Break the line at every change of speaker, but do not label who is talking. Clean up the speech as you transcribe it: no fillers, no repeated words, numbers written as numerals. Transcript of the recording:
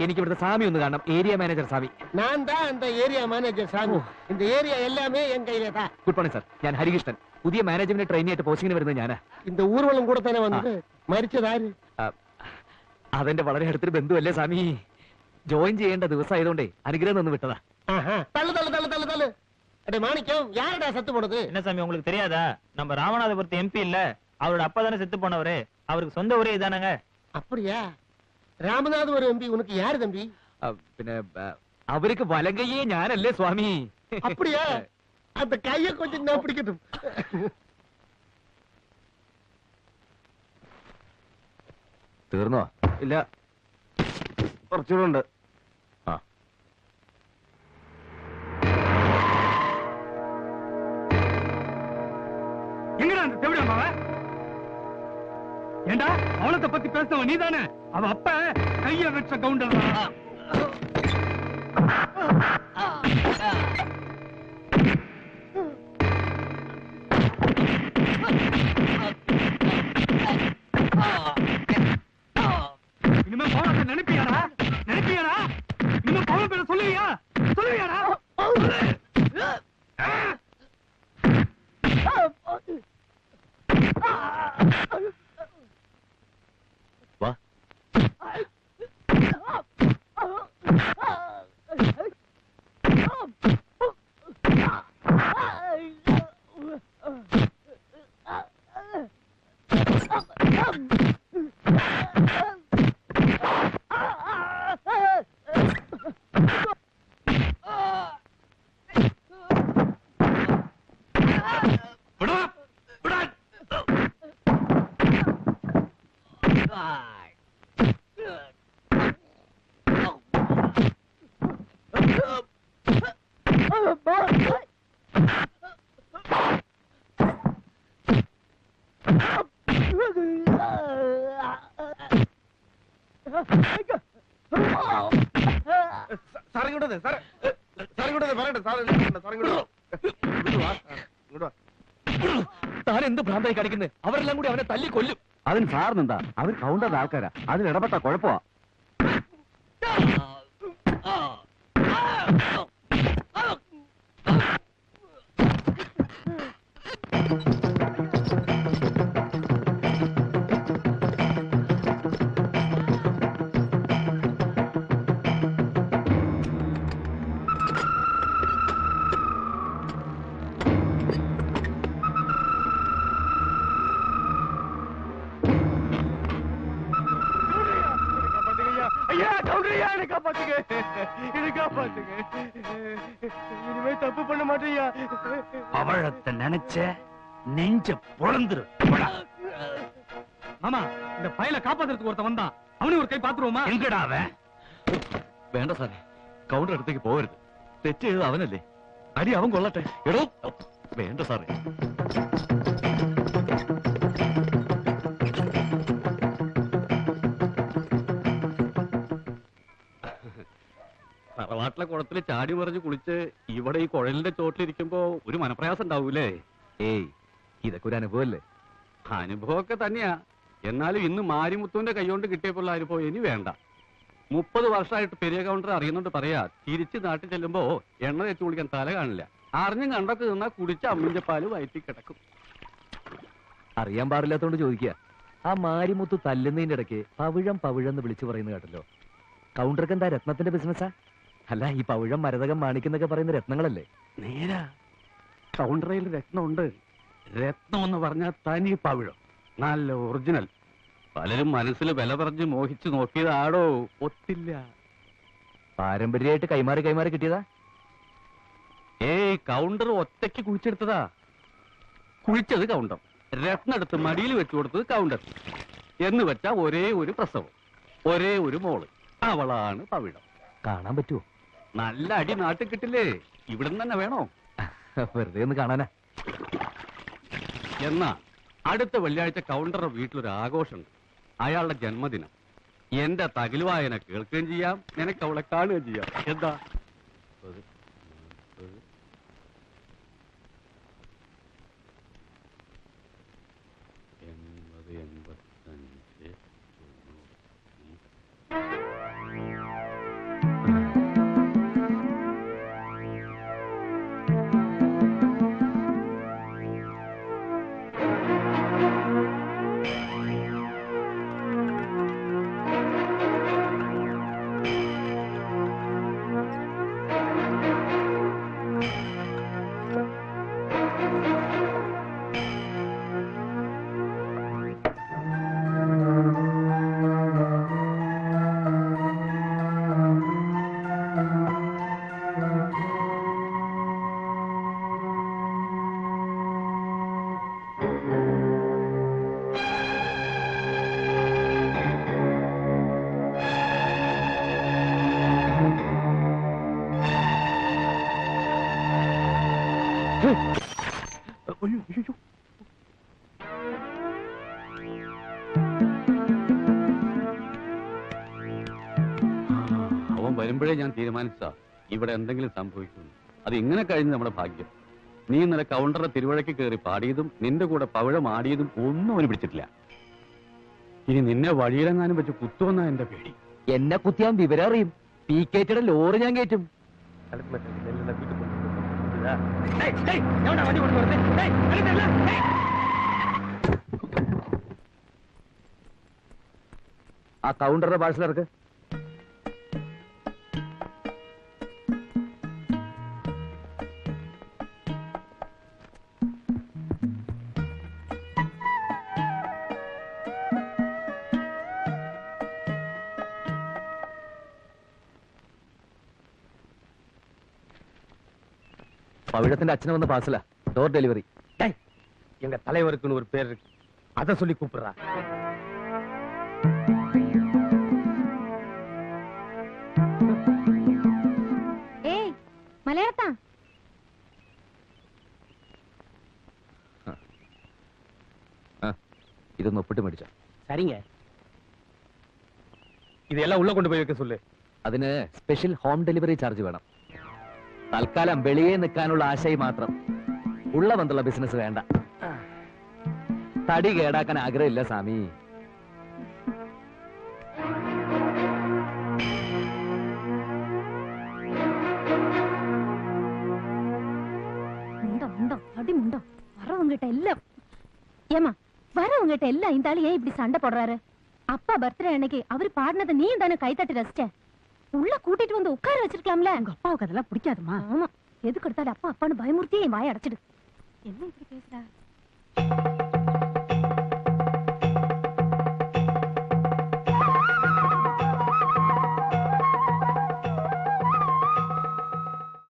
എനിക്ക് ഇവിടുത്തെ சாமி ഒന്ന് കാണണം. ഏരിയ മാനേജർ சாமி.
நான் தான் அந்த ஏரியா மேனேஜர் சாமி. இந்த ஏரியா எல்லாமே என் கையில தான்.
Good morning sir. ഞാൻ ഹരികൃഷ്ണൻ. പുതിയ മാനേജ്മെന്റ് ട്രെയിനി ആയിട്ട് പോസ്റ്റിംഗിന് വരുന്നത് ഞാനാ.
இந்த ஊர்വലം കൂടെ തന്നെ വന്നത്. മരിച്ചതാര്?
അതെന്റെ വളരെ അടുത്തൊരു ബന്ധുവല്ലേ சாமி. ജോയിൻ ചെയ്യേണ്ട ദിവസം ആയതുകൊണ്ടേ അനുഗ്രഹം ഒന്ന് വിട്ടതാ.
தள்ளு தள்ளு தள்ளு தள்ளு தள்ளு. அடே மாணிக்கம், யாரடா செத்து போனது?
என்ன சாமி உங்களுக்கு தெரியாதா? நம்ம ராமநாதபுரத்து எம்பி இல்ல, அவரோட அப்பா தானே செத்து போனவரு. அவருக்கு சொந்த ஊரே இதானங்க.
அப்படியா? ராமநாதபுரம் எம்பி உனக்கு யாரு தம்பி?
പിന്നെ അവർക്ക് വലങ്കയെ ഞാനല്ലേ സ്വാമി.
அப்படியா? அந்த கையை கொஞ்சம் நான் பிடிக்கட்டும்.
തീർന്നോ?
ഇല്ല, കുറച്ചുകൂടെ ഉണ്ട്.
எங்கடா அந்த செவிட அம்மாவ? ஏண்டா அவளத்தை பத்தி பேசுறவன் நீதானே? அவ அப்ப கைய வச்ச கவுண்டர். இனிமே பவுனத்தை நினைப்பியாரா? இனிமே பவுன பேர சொல்லுவியாடா?
വാ. താൻ എന്ത് ഭ്രാന്തായി കാണിക്കുന്നത്? അവരെല്ലാം കൂടി അവനെ തല്ലി കൊല്ലും.
അതിന് സാറിനെന്താ? അവർ കൗണ്ടറിന്റെ ആൾക്കാരാ. അതിൽ ഇടപെട്ട കുഴപ്പമാ.
இனிமே தப்பு பண்ண மாட்டேயா?
அவளத்தை நினைச்ச நெஞ்ச பொழந்துரு.
மாமா, இந்த பையலை காப்பாத்துறதுக்கு ஒருத்த வந்தான். அவனையும் ஒரு கை பாத்துருவோமா?
எங்கடா அவன்?
വേണ്ട സാറേ, കൗണ്ടർ അടുത്തേക്ക് പോകരുത്. തെറ്റ് ചെയ്തത് അവനല്ലേ. അടി അവൻ കൊള്ളട്ടെ. എടോ വേണ്ട സാറേ. തറവാട്ടിലെ കുളത്തിൽ ചാടി മറിഞ്ഞ് കുളിച്ച് ഇവിടെ ഈ കുഴലിന്റെ ചോട്ടിലിരിക്കുമ്പോ ഒരു മനപ്രയാസം ഉണ്ടാവൂലേ? ഏയ്, ഇതൊക്കെ ഒരു അനുഭവല്ലേ? അനുഭവമൊക്കെ തന്നെയാ. എന്നാലും ഇന്ന് മാരിമുത്തുവിന്റെ കൈകൊണ്ട് കിട്ടിയപ്പോൾ അനുഭവം ഇനി വേണ്ട. 30 വർഷമായിട്ട് പെരിയ കൗണ്ടർ അറിയുന്നുണ്ട് പറയാ. തിരിച്ച് നാട്ടിൽ ചെല്ലുമ്പോ എണ്ണ തേച്ച് കുളിക്കാൻ തല കാണില്ല. അറിഞ്ഞും കണ്ടൊക്കെ നിന്നാ കുടിച്ച അമ്മിഞ്ചപ്പാല് വയറ്റി കിടക്കും. അറിയാൻ പാടില്ലാത്തോണ്ട് ചോദിക്കുക. ആ മാരിമുത്ത് തല്ലുന്നതിന്റെ ഇടയ്ക്ക് പവിഴം എന്ന് വിളിച്ചു പറയുന്നത് കേട്ടല്ലോ. കൗണ്ടർക്ക് എന്താ രത്നത്തിന്റെ ബിസിനസ്സാ? അല്ല, ഈ പവിഴം മരതകം മാണിക്കുന്നൊക്കെ പറയുന്ന രത്നങ്ങളല്ലേ?
നേരാ, കൗണ്ടറയിൽ രത്നമുണ്ട്. രത്നം എന്ന് പറഞ്ഞാൽ തനി പവിഴം, നല്ല ഒറിജിനൽ. പലരും മനസ്സിൽ വില പറഞ്ഞ് മോഹിച്ചു നോക്കിയതാടോ, ഒത്തില്ല.
പാരമ്പര്യമായിട്ട് കൈമാറി കിട്ടിയതാ?
ഏയ്, കൗണ്ടർ ഒറ്റയ്ക്ക് കുഴിച്ചെടുത്തതാ. കുഴിച്ചത് കൗണ്ടർ, രത്നം എടുത്ത് മടിയിൽ വെച്ചു കൊടുത്തത് കൗണ്ടർ. എന്ന് വെച്ചാ ഒരേ ഒരു പ്രസവം, ഒരേ ഒരു മോള്. അവളാണ് പവിഴം.
കാണാൻ പറ്റുമോ?
നല്ല അടി നാട്ടിൽ കിട്ടില്ലേ? ഇവിടുന്ന് തന്നെ വേണോ?
വെറുതെ ഒന്ന് കാണാനാ.
എന്നാ അടുത്ത വെള്ളിയാഴ്ച കൗണ്ടറുടെ വീട്ടിലൊരു ആഘോഷമുണ്ട്. അയാളുടെ ജന്മദിനം. എന്റെ തകിൽ വായന കേൾക്കുകയും ചെയ്യാം, നിനക്ക് അവളെ കാണുകയും ചെയ്യാം. എന്താ?
哎呦哎呦！
അവൻ വരുമ്പോഴേ ഞാൻ തീരുമാനിച്ചാ ഇവിടെ എന്തെങ്കിലും സംഭവിക്കുന്നു. അത് ഇങ്ങനെ കഴിഞ്ഞ് നമ്മുടെ ഭാഗ്യം. നീ ഇന്നലെ കൗണ്ടറുടെ തിരുവഴയ്ക്ക് കയറി പാടിയതും നിന്റെ കൂടെ പവിഴം ആടിയതും ഒന്നും അവന് പിടിച്ചിട്ടില്ല. ഇനി നിന്നെ വഴിയിലെങ്ങാനും വെച്ച് കുത്തുവെന്നാ എന്റെ പേടി.
എന്നെ കുത്തിയാൻ വിവരം അറിയും. പി കേറ്റിയുടെ ലോറി ഞാൻ കയറ്റും. ആ കൗണ്ടറുടെ പാഴ്സലർക്ക് பவிழத்தின் அச்சனை வந்த பாசல டோர் டெலிவரி.
எங்க தலைவருக்குன்னு ஒரு பேர் இருக்கு, அதை சொல்லி கூப்பிடுறா.
ஏய் மலையாளத்தா,
ഇതൊന്ന് ഒപ്പിട്ട് മേടിച്ചോ.
சரிங்க, ഇതെല്ലാം ഉള്ള കൊണ്ടുപോയി വെക്ക சொல்லு.
അതിന് സ്പെഷ്യൽ ഹോം ഡെലിവറി ചാർജ് വേണം. തൽക്കാലം വെളിയെ നിൽക്കാനുള്ള ആശയം മാത്രം. ഉള്ള ബന്ധുള്ള ബിസിനസ് വേണ്ട. തടി കേടാക്കാൻ ആഗ്രഹമില്ല സ്വാമി.
முண்டோ முண்டோ அடி முண்டோ, வரவங்கிட்ட எல்லாம் ஏமா வரவங்கிட்ட எல்லாம் இந்த ஆளு ஏன் இப்படி சண்டை போடுறாரு? அப்பா பர்த்டே அன்னைக்கு அவரு பாடினதை நீ தானே கை தட்டி ரசிச்ச. உள்ள கூட்டிட்டு வந்து உட்கார வச்சிருக்கலாம்ல. உங்க அப்பாவுக்கு அதெல்லாம் பிடிக்காதுமா. ஆமா, எதுக்கு எடுத்தாலும் அப்பா அப்பான்னு பயமுறுத்தி என் வாயை அடைச்சிடு. என்ன இப்படி பேசுற?